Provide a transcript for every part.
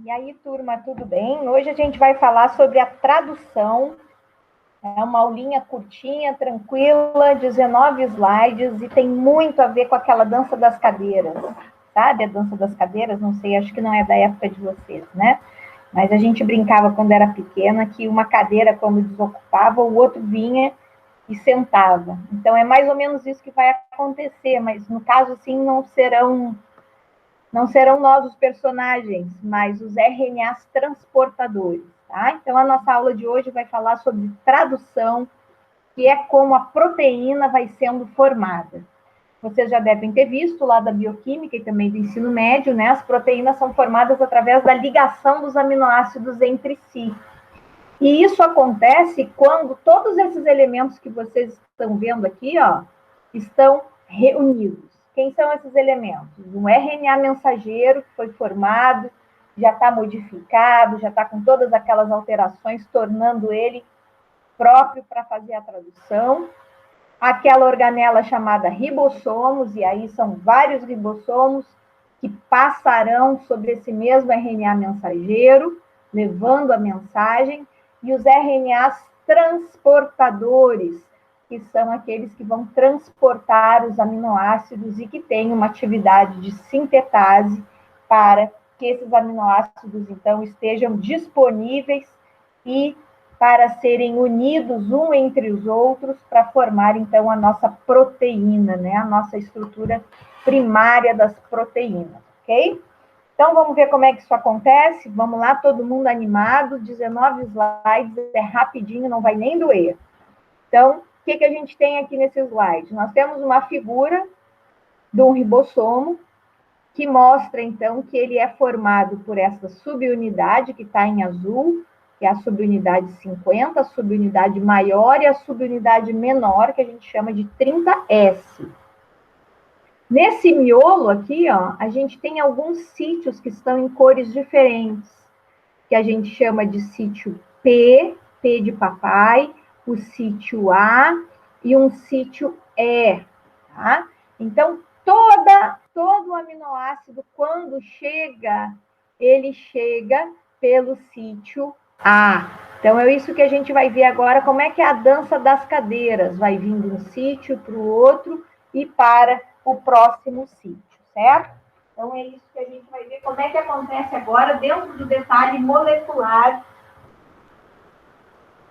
E aí, turma, tudo bem? Hoje a gente vai falar sobre a tradução. É uma aulinha curtinha, tranquila, 19 slides, e tem muito a ver com aquela dança das cadeiras. Sabe a dança das cadeiras? Não sei, acho que não é da época de vocês, né? Mas a gente brincava quando era pequena que uma cadeira, quando desocupava, o outro vinha e sentava. Então é mais ou menos isso que vai acontecer, mas no caso, sim, não serão nós os personagens, mas os RNAs transportadores. Tá? Então, a nossa aula de hoje vai falar sobre tradução, que é como a proteína vai sendo formada. Vocês já devem ter visto lá da bioquímica e também do ensino médio, né? As proteínas são formadas através da ligação dos aminoácidos entre si. E isso acontece quando todos esses elementos que vocês estão vendo aqui, ó, estão reunidos. Quem são esses elementos? Um RNA mensageiro que foi formado, já está modificado, já está com todas aquelas alterações, tornando ele próprio para fazer a tradução. Aquela organela chamada ribossomos, e aí são vários ribossomos que passarão sobre esse mesmo RNA mensageiro, levando a mensagem, e os RNAs transportadores, que são aqueles que vão transportar os aminoácidos e que têm uma atividade de sintetase para que esses aminoácidos, então, estejam disponíveis e para serem unidos um entre os outros para formar, então, a nossa proteína, né? A nossa estrutura primária das proteínas, ok? Então, vamos ver como é que isso acontece? Vamos lá, todo mundo animado, 19 slides, é rapidinho, não vai nem doer. Então, o que a gente tem aqui nesse slide? Nós temos uma figura de um ribossomo, que mostra, então, que ele é formado por essa subunidade que está em azul, que é a subunidade 50, a subunidade maior e a subunidade menor, que a gente chama de 30S. Nesse miolo aqui, ó, a gente tem alguns sítios que estão em cores diferentes, que a gente chama de sítio P, P de papai, o sítio A e um sítio E, tá? Então, todo aminoácido, quando chega, ele chega pelo sítio A. Então, é isso que a gente vai ver agora, como é que é a dança das cadeiras. Vai vindo um sítio para o outro e para o próximo sítio, certo? Então, é isso que a gente vai ver como é que acontece agora dentro do detalhe molecular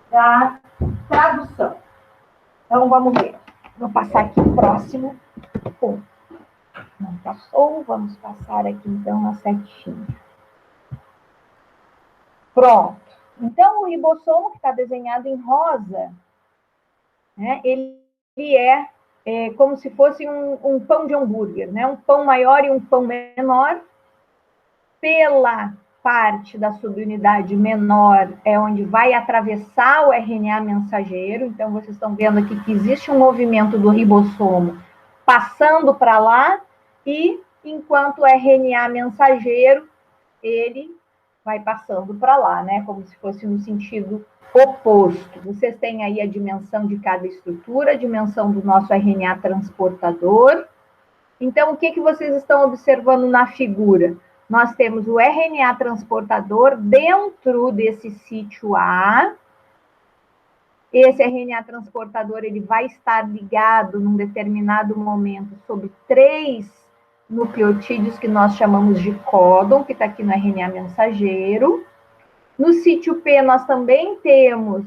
da tradução. Então, vamos ver. Vou passar aqui o próximo ponto. Não passou, vamos passar aqui, então, a setinha. Pronto. Então, o ribossomo, que está desenhado em rosa, né, ele é como se fosse um pão de hambúrguer, né? Um pão maior e um pão menor. Pela parte da subunidade menor é onde vai atravessar o RNA mensageiro. Então, vocês estão vendo aqui que existe um movimento do ribossomo passando para lá, e enquanto o RNA mensageiro, ele vai passando para lá, né? Como se fosse no sentido oposto. Vocês têm aí a dimensão de cada estrutura, a dimensão do nosso RNA transportador. Então, o que vocês estão observando na figura? Nós temos o RNA transportador dentro desse sítio A. Esse RNA transportador ele vai estar ligado num determinado momento sobre 3 nucleotídeos que nós chamamos de códon, que está aqui no RNA mensageiro. No sítio P, nós também temos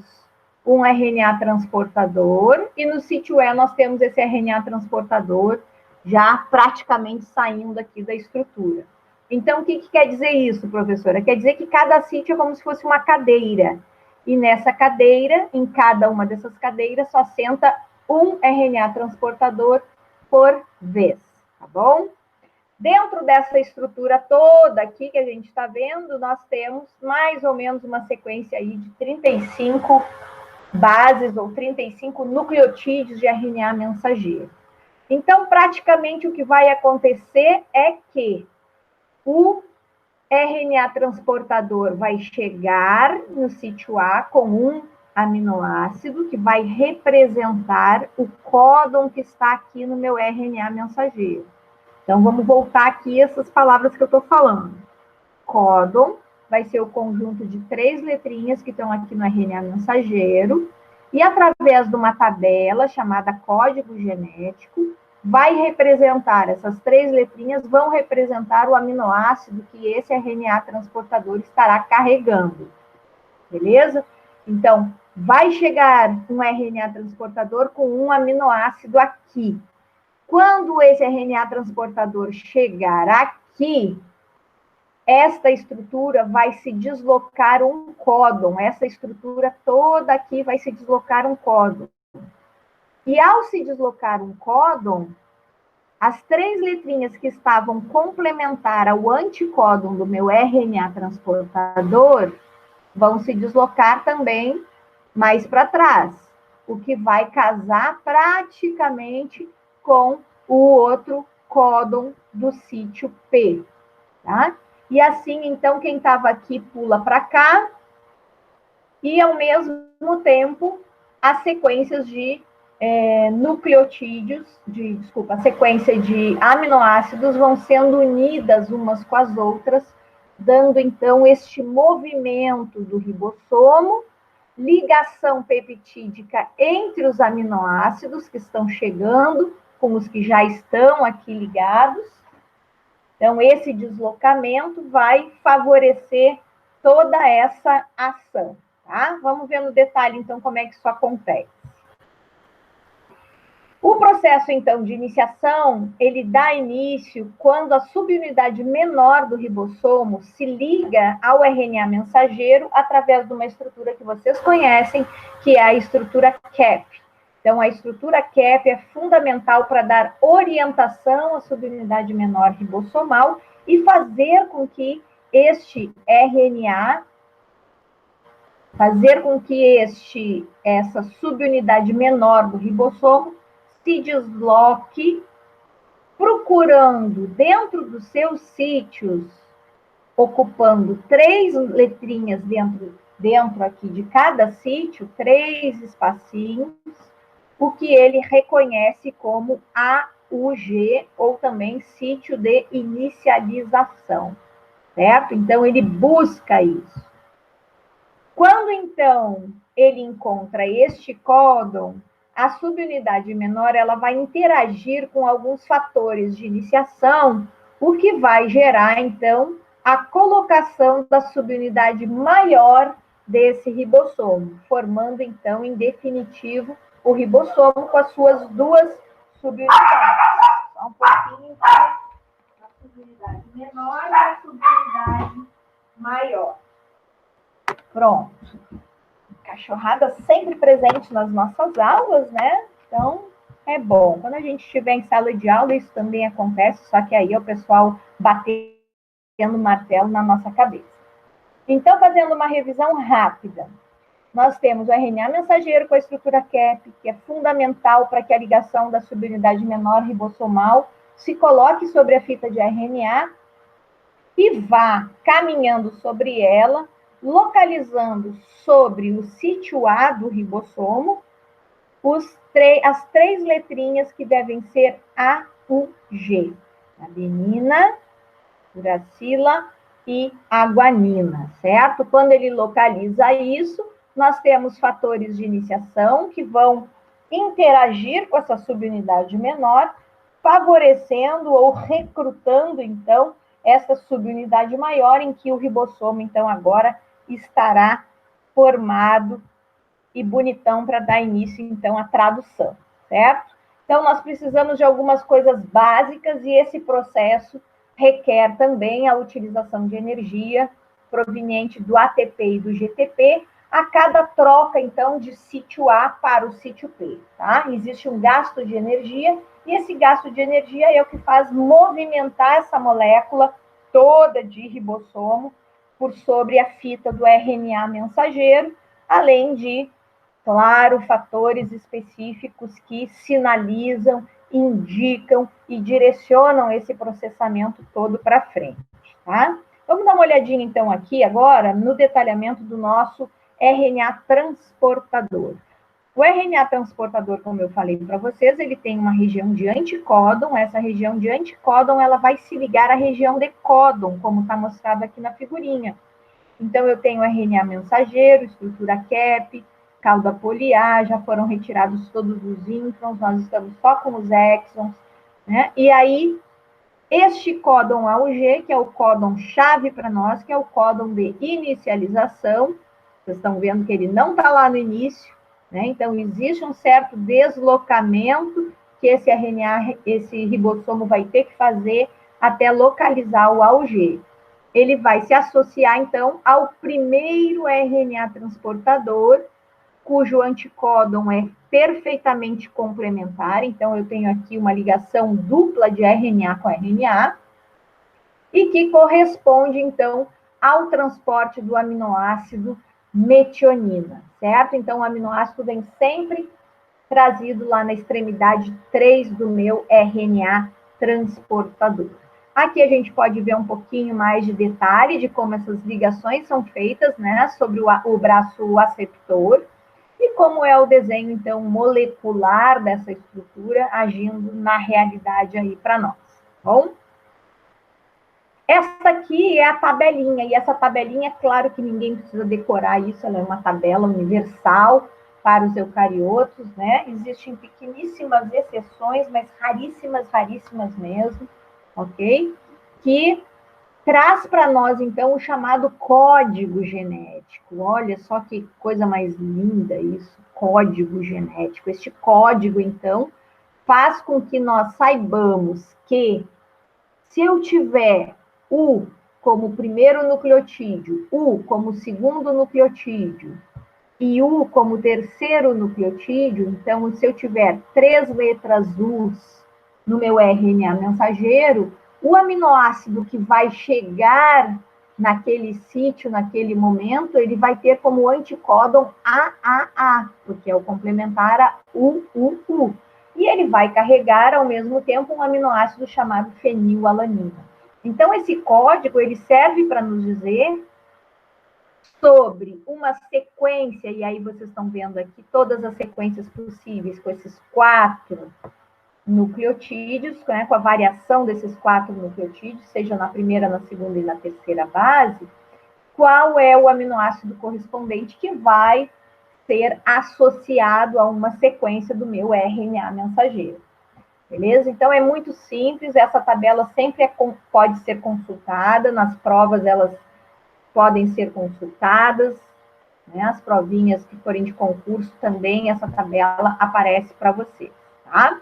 um RNA transportador, e no sítio E, nós temos esse RNA transportador já praticamente saindo aqui da estrutura. Então, o que quer dizer isso, professora? Quer dizer que cada sítio é como se fosse uma cadeira. E nessa cadeira, em cada uma dessas cadeiras, só senta um RNA transportador por vez, tá bom? Dentro dessa estrutura toda aqui que a gente está vendo, nós temos mais ou menos uma sequência aí de 35 bases ou 35 nucleotídeos de RNA mensageiro. Então, praticamente o que vai acontecer é que o RNA transportador vai chegar no sítio A com um aminoácido que vai representar o códon que está aqui no meu RNA mensageiro. Então, vamos voltar aqui essas palavras que eu estou falando. Códon vai ser o conjunto de 3 letrinhas que estão aqui no RNA mensageiro, e através de uma tabela chamada código genético, vai representar, essas 3 letrinhas vão representar o aminoácido que esse RNA transportador estará carregando, beleza? Então, vai chegar um RNA transportador com um aminoácido aqui. Quando esse RNA transportador chegar aqui, esta estrutura vai se deslocar um códon, essa estrutura toda aqui vai se deslocar um códon. E ao se deslocar um códon, as 3 letrinhas que estavam complementar ao anticódon do meu RNA transportador vão se deslocar também mais para trás, o que vai casar praticamente com o outro códon do sítio P, tá? E assim, então, quem estava aqui pula para cá, e ao mesmo tempo, as sequências de nucleotídeos, a sequência de aminoácidos vão sendo unidas umas com as outras, dando, então, este movimento do ribossomo, ligação peptídica entre os aminoácidos que estão chegando, com os que já estão aqui ligados. Então, esse deslocamento vai favorecer toda essa ação, tá? Vamos ver no detalhe, então, como é que isso acontece. O processo, então, de iniciação, ele dá início quando a subunidade menor do ribossomo se liga ao RNA mensageiro através de uma estrutura que vocês conhecem, que é a estrutura CAP. Então, a estrutura CAP é fundamental para dar orientação à subunidade menor ribossomal e fazer com que essa subunidade menor do ribossomo se desloque, procurando dentro dos seus sítios, ocupando 3 letrinhas dentro aqui de cada sítio, 3 espacinhos, o que ele reconhece como AUG, ou também sítio de inicialização, certo? Então, ele busca isso. Quando, então, ele encontra este códon, a subunidade menor ela vai interagir com alguns fatores de iniciação, o que vai gerar, então, a colocação da subunidade maior desse ribossomo, formando, então, em definitivo, o ribossomo com as suas 2 subunidades. Só um pouquinho, tá? A subunidade menor e a subunidade maior. Pronto. Cachorrada sempre presente nas nossas aulas, né? Então, é bom. Quando a gente estiver em sala de aula, isso também acontece, só que aí é o pessoal batendo martelo na nossa cabeça. Então, fazendo uma revisão rápida, nós temos o RNA mensageiro com a estrutura CAP, que é fundamental para que a ligação da subunidade menor ribossomal se coloque sobre a fita de RNA e vá caminhando sobre ela, localizando sobre o sítio A do ribossomo as 3 letrinhas que devem ser AUG: adenina, uracila e a guanina, certo? Quando ele localiza isso, nós temos fatores de iniciação que vão interagir com essa subunidade menor, favorecendo ou recrutando, então, essa subunidade maior, em que o ribossomo, então, agora estará formado e bonitão para dar início, então, à tradução, certo? Então, nós precisamos de algumas coisas básicas e esse processo requer também a utilização de energia proveniente do ATP e do GTP a cada troca, então, de sítio A para o sítio P, tá? Existe um gasto de energia e esse gasto de energia é o que faz movimentar essa molécula toda de ribossomo por sobre a fita do RNA mensageiro, além de, claro, fatores específicos que sinalizam, indicam e direcionam esse processamento todo para frente, tá? Vamos dar uma olhadinha, então, aqui agora no detalhamento do nosso RNA transportador. O RNA transportador, como eu falei para vocês, ele tem uma região de anticódon. Essa região de anticódon, ela vai se ligar à região de códon, como está mostrado aqui na figurinha. Então, eu tenho RNA mensageiro, estrutura cap, cauda poliar, já foram retirados todos os introns, nós estamos só com os exons, né? E aí, este códon AUG, que é o códon chave para nós, que é o códon de inicialização, vocês estão vendo que ele não está lá no início, né? Então, existe um certo deslocamento que esse RNA, esse ribossomo vai ter que fazer até localizar o AUG. Ele vai se associar, então, ao primeiro RNA transportador, cujo anticódon é perfeitamente complementar. Então, eu tenho aqui uma ligação dupla de RNA com RNA, e que corresponde, então, ao transporte do aminoácido metionina, certo? Então, o aminoácido vem sempre trazido lá na extremidade 3 do meu RNA transportador. Aqui a gente pode ver um pouquinho mais de detalhe de como essas ligações são feitas, né, sobre o braço aceptor, e como é o desenho, então, molecular dessa estrutura agindo na realidade aí para nós, bom? Essa aqui é a tabelinha, e essa tabelinha, é claro que ninguém precisa decorar isso, ela é uma tabela universal para os eucariotos, né? Existem pequeníssimas exceções, mas raríssimas, raríssimas mesmo, ok? Que traz para nós, então, o chamado código genético. Olha só que coisa mais linda isso, código genético. Este código, então, faz com que nós saibamos que se eu tiver U como primeiro nucleotídeo, U como segundo nucleotídeo e U como terceiro nucleotídeo, então, se eu tiver 3 letras U's no meu RNA mensageiro, o aminoácido que vai chegar naquele sítio, naquele momento, ele vai ter como anticódon AAA, porque é o complementar a UUU. E ele vai carregar, ao mesmo tempo, um aminoácido chamado fenilalanina. Então, esse código, ele serve para nos dizer sobre uma sequência, e aí vocês estão vendo aqui todas as sequências possíveis com esses 4 nucleotídeos, né, com a variação desses 4 nucleotídeos, seja na primeira, na segunda e na terceira base, qual é o aminoácido correspondente que vai ser associado a uma sequência do meu RNA mensageiro. Beleza? Então, é muito simples, essa tabela sempre pode ser consultada, nas provas elas podem ser consultadas, né? As provinhas que forem de concurso também, essa tabela aparece para vocês, tá?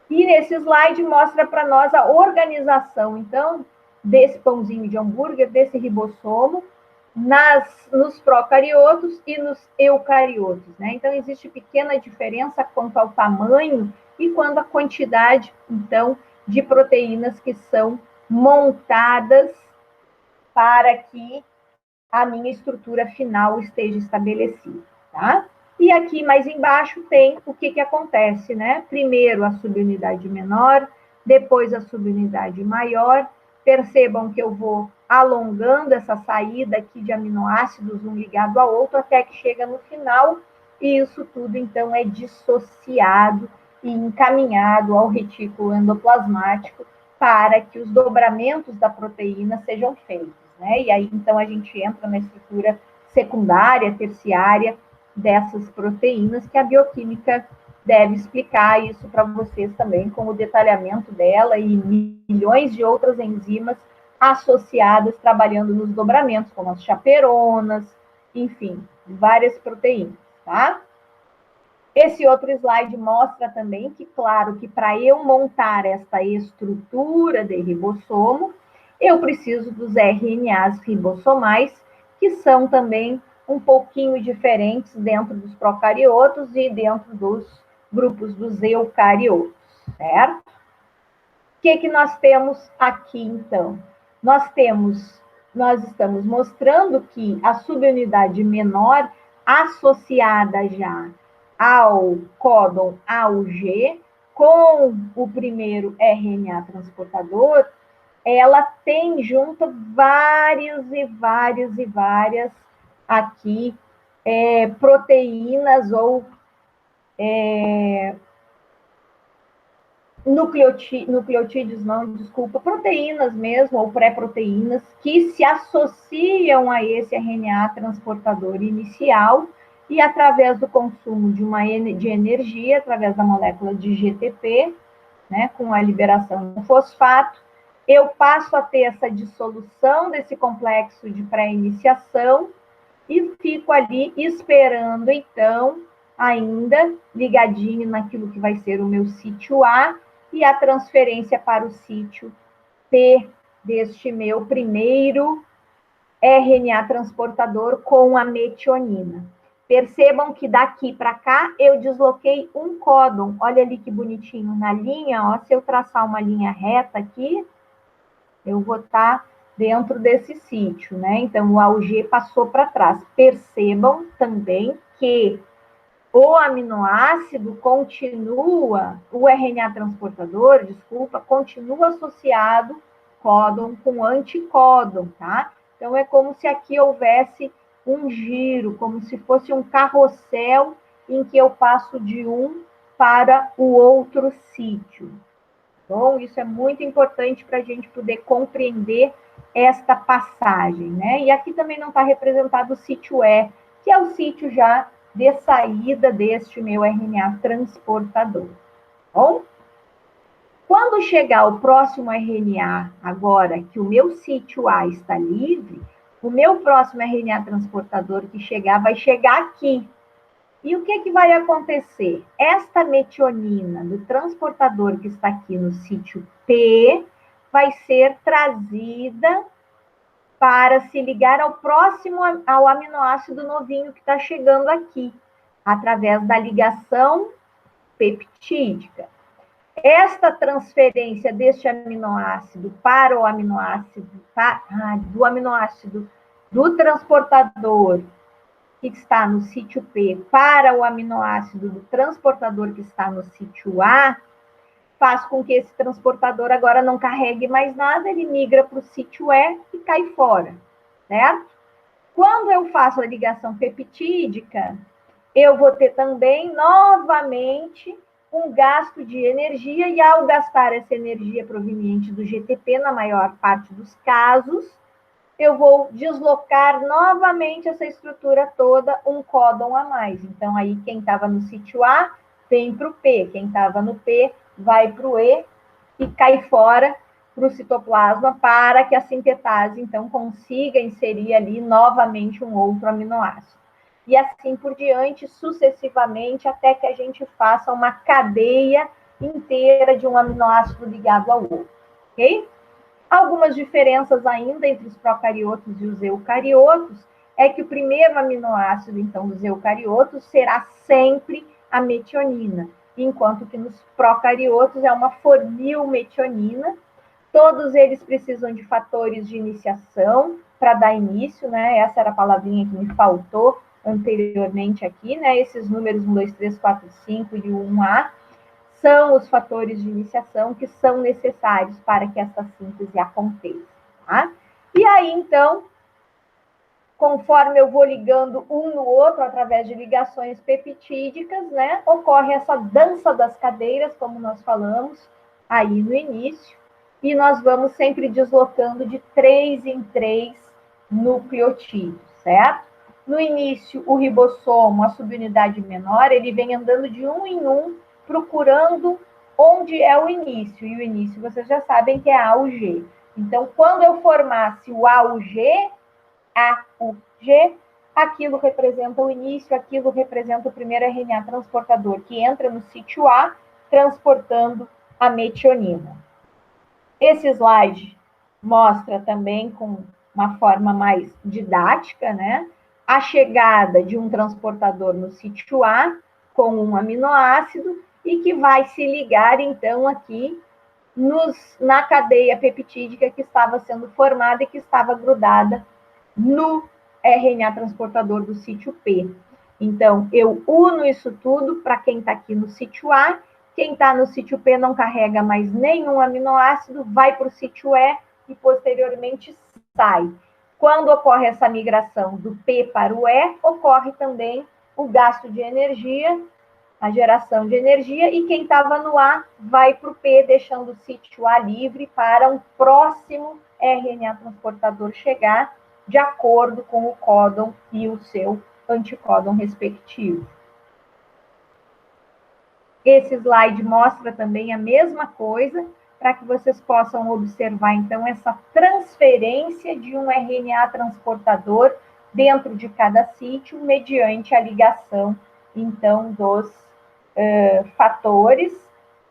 E nesse slide mostra para nós a organização, então, desse pãozinho de hambúrguer, desse ribossomo, nos procariotos e nos eucariotos, né? Então, existe pequena diferença quanto ao tamanho e quanto à quantidade, então, de proteínas que são montadas para que a minha estrutura final esteja estabelecida, tá? E aqui mais embaixo tem o que acontece, né? Primeiro a subunidade menor, depois a subunidade maior. Percebam que eu vou alongando essa saída aqui de aminoácidos, um ligado ao outro, até que chega no final, e isso tudo, então, é dissociado e encaminhado ao retículo endoplasmático para que os dobramentos da proteína sejam feitos, né? E aí, então, a gente entra na estrutura secundária, terciária dessas proteínas, que a bioquímica deve explicar isso para vocês também, com o detalhamento dela e milhões de outras enzimas associadas, trabalhando nos dobramentos, como as chaperonas, enfim, várias proteínas, tá? Esse outro slide mostra também que, claro, que para eu montar esta estrutura de ribossomo, eu preciso dos RNAs ribossomais, que são também um pouquinho diferentes dentro dos procariotos e dentro dos grupos dos eucariotos, certo? O que nós temos aqui, então? Nós estamos mostrando que a subunidade menor, associada já ao códon AUG, com o primeiro RNA transportador, ela tem junto vários e vários e várias aqui proteínas ou nucleotídeos não, desculpa, proteínas mesmo, ou pré-proteínas, que se associam a esse RNA transportador inicial e através do consumo de energia, através da molécula de GTP, né, com a liberação do fosfato, eu passo a ter essa dissolução desse complexo de pré-iniciação e fico ali esperando, então, ainda ligadinho naquilo que vai ser o meu sítio A e a transferência para o sítio P deste meu primeiro RNA transportador com a metionina. Percebam que daqui para cá eu desloquei um códon. Olha ali que bonitinho na linha, ó, se eu traçar uma linha reta aqui, eu vou estar dentro desse sítio, né? Então, o AUG passou para trás. Percebam também que o aminoácido continua, o RNA transportador, desculpa, continua associado códon com anticódon, tá? Então, é como se aqui houvesse um giro, como se fosse um carrossel em que eu passo de um para o outro sítio. Bom, isso é muito importante para a gente poder compreender esta passagem, né? E aqui também não está representado o sítio E, que é o sítio já de saída deste meu RNA transportador. Bom, quando chegar o próximo RNA, agora que o meu sítio A está livre, o meu próximo RNA transportador que chegar vai chegar aqui. E o que vai acontecer? Esta metionina do transportador que está aqui no sítio P vai ser trazida para se ligar ao próximo, ao aminoácido novinho que está chegando aqui, através da ligação peptídica. Esta transferência deste aminoácido para o aminoácido, do aminoácido do transportador que está no sítio P para o aminoácido do transportador que está no sítio A, faz com que esse transportador agora não carregue mais nada, ele migra para o sítio E e cai fora, certo? Quando eu faço a ligação peptídica, eu vou ter também, novamente, um gasto de energia, e ao gastar essa energia proveniente do GTP, na maior parte dos casos, eu vou deslocar novamente essa estrutura toda, um códon a mais. Então, aí, quem estava no sítio A, vem para o P. Quem estava no P, vai para o E e cai fora para o citoplasma para que a sintetase, então, consiga inserir ali novamente um outro aminoácido. E assim por diante, sucessivamente, até que a gente faça uma cadeia inteira de um aminoácido ligado ao outro, ok? Algumas diferenças ainda entre os procariotos e os eucariotos é que o primeiro aminoácido, então, dos eucariotos será sempre a metionina, enquanto que nos procariotos é uma fornilmetionina. Todos eles precisam de fatores de iniciação para dar início, né? Essa era a palavrinha que me faltou anteriormente aqui, né? Esses números 1, 2, 3, 4, 5 e o 1A são os fatores de iniciação que são necessários para que essa síntese aconteça, tá? E aí, então, conforme eu vou ligando um no outro através de ligações peptídicas, né, ocorre essa dança das cadeiras, como nós falamos aí no início, e nós vamos sempre deslocando de 3 em 3 nucleotídeos, certo? No início, o ribossomo, a subunidade menor, ele vem andando de um em um, procurando onde é o início. E o início, vocês já sabem que é A, U, G. Então, quando eu formasse o A, U, G, A, U, G, aquilo representa o início, aquilo representa o primeiro RNA transportador que entra no sítio A, transportando a metionina. Esse slide mostra também com uma forma mais didática, né, a chegada de um transportador no sítio A com um aminoácido e que vai se ligar, então, aqui na cadeia peptídica que estava sendo formada e que estava grudada no RNA transportador do sítio P. Então, eu uno isso tudo para quem está aqui no sítio A. Quem está no sítio P não carrega mais nenhum aminoácido, vai para o sítio E e posteriormente sai. Quando ocorre essa migração do P para o E, ocorre também o gasto de energia a geração de energia, e quem estava no A vai para o P, deixando o sítio A livre para um próximo RNA transportador chegar, de acordo com o códon e o seu anticódon respectivo. Esse slide mostra também a mesma coisa, para que vocês possam observar, então, essa transferência de um RNA transportador dentro de cada sítio, mediante a ligação, então, dos fatores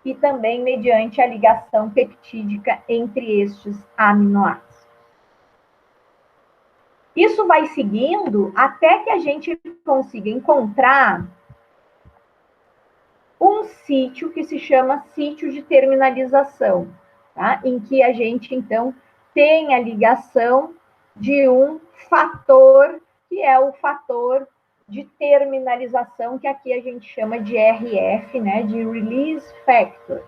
e também mediante a ligação peptídica entre estes aminoácidos. Isso vai seguindo até que a gente consiga encontrar um sítio que se chama sítio de terminalização, tá? Em que a gente, então, tem a ligação de um fator, que é o fator de terminalização, que aqui a gente chama de RF, né, de Release Factor.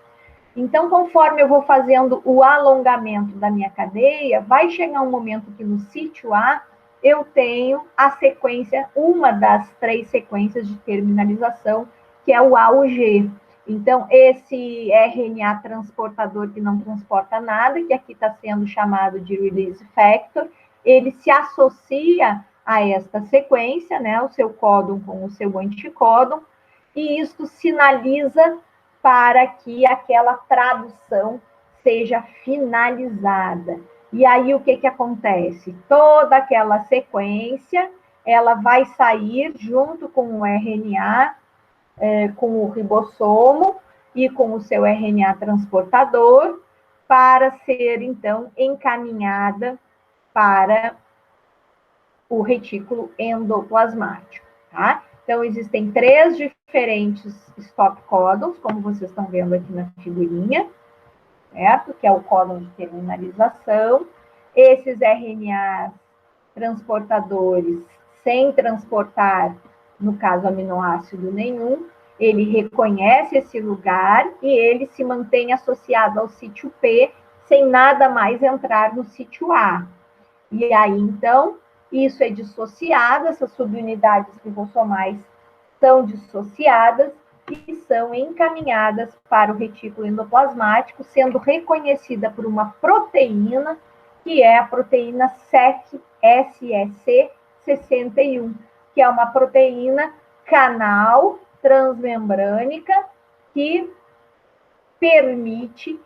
Então, conforme eu vou fazendo o alongamento da minha cadeia, vai chegar um momento que no sítio A eu tenho a sequência, uma das 3 sequências de terminalização, que é o A ou G. Então, esse RNA transportador que não transporta nada, que aqui está sendo chamado de Release Factor, ele se associa a esta sequência, né, o seu códon com o seu anticódon, e isto sinaliza para que aquela tradução seja finalizada. E aí, o que acontece? Toda aquela sequência, ela vai sair junto com o RNA, com o ribossomo e com o seu RNA transportador, para ser, então, encaminhada para o retículo endoplasmático, tá? Então, existem 3 diferentes stop códons, como vocês estão vendo aqui na figurinha, certo? Que é o códon de terminalização. Esses RNAs transportadores, sem transportar, no caso, aminoácido nenhum, ele reconhece esse lugar e ele se mantém associado ao sítio P, sem nada mais entrar no sítio A. E aí, então, isso é dissociado, essas subunidades ribossomais são dissociadas e são encaminhadas para o retículo endoplasmático, sendo reconhecida por uma proteína, que é a proteína SEC61, que é uma proteína canal transmembrânica que permite,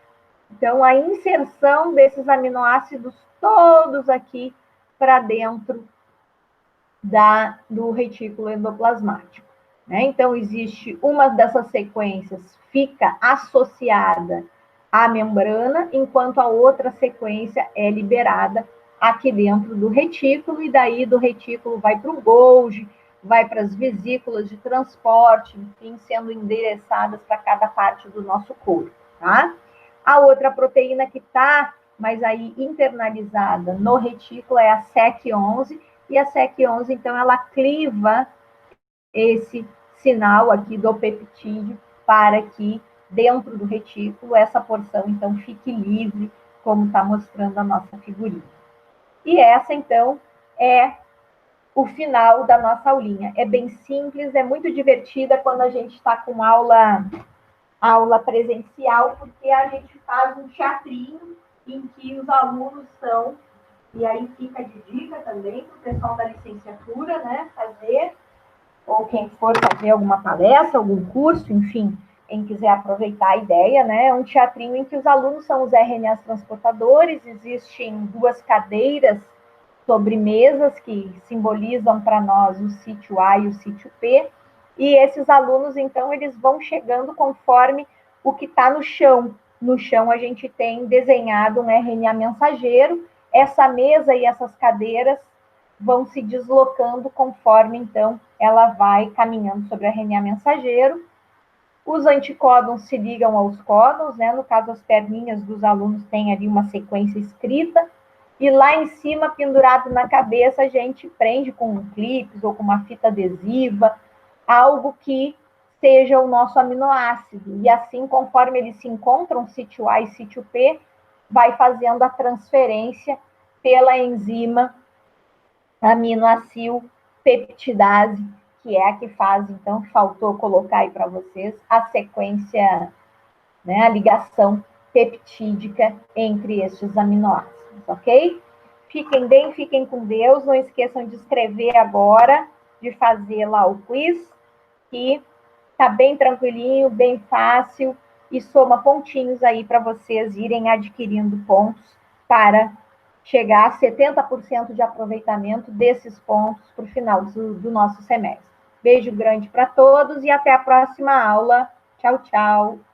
então, a inserção desses aminoácidos todos aqui para dentro do retículo endoplasmático, né? Então, existe uma dessas sequências fica associada à membrana, enquanto a outra sequência é liberada aqui dentro do retículo, e daí do retículo vai para o Golgi, vai para as vesículas de transporte, enfim, sendo endereçadas para cada parte do nosso corpo, tá? A outra proteína que está, mas aí internalizada no retículo, é a SEC11, e a SEC11, então, ela cliva esse sinal aqui do peptídeo para que dentro do retículo essa porção, então, fique livre, como está mostrando a nossa figurinha. E essa, então, é o final da nossa aulinha. É bem simples, é muito divertida quando a gente está com aula presencial, porque a gente faz um teatrinho em que os alunos são, e aí fica de dica também para o pessoal da licenciatura, né, fazer, ou quem for fazer alguma palestra, algum curso, enfim, quem quiser aproveitar a ideia, né, é um teatrinho em que os alunos são os RNAs transportadores, existem 2 cadeiras sobre mesas que simbolizam para nós o sítio A e o sítio P, e esses alunos, então, eles vão chegando conforme o que está no chão. No chão, a gente tem desenhado um RNA mensageiro. Essa mesa e essas cadeiras vão se deslocando conforme, então, ela vai caminhando sobre o RNA mensageiro. Os anticódons se ligam aos códons, né? No caso, as perninhas dos alunos têm ali uma sequência escrita. E lá em cima, pendurado na cabeça, a gente prende com um clipe ou com uma fita adesiva, algo que seja o nosso aminoácido. E assim, conforme eles se encontram, sítio A e sítio P, vai fazendo a transferência pela enzima aminoacil peptidase, que é a que faz, então, que faltou colocar aí para vocês, a sequência, né, a ligação peptídica entre estes aminoácidos, ok? Fiquem bem, fiquem com Deus, não esqueçam de escrever agora, de fazer lá o quiz, que tá bem tranquilinho, bem fácil, e soma pontinhos aí para vocês irem adquirindo pontos para chegar a 70% de aproveitamento desses pontos para o final do nosso semestre. Beijo grande para todos e até a próxima aula. Tchau, tchau.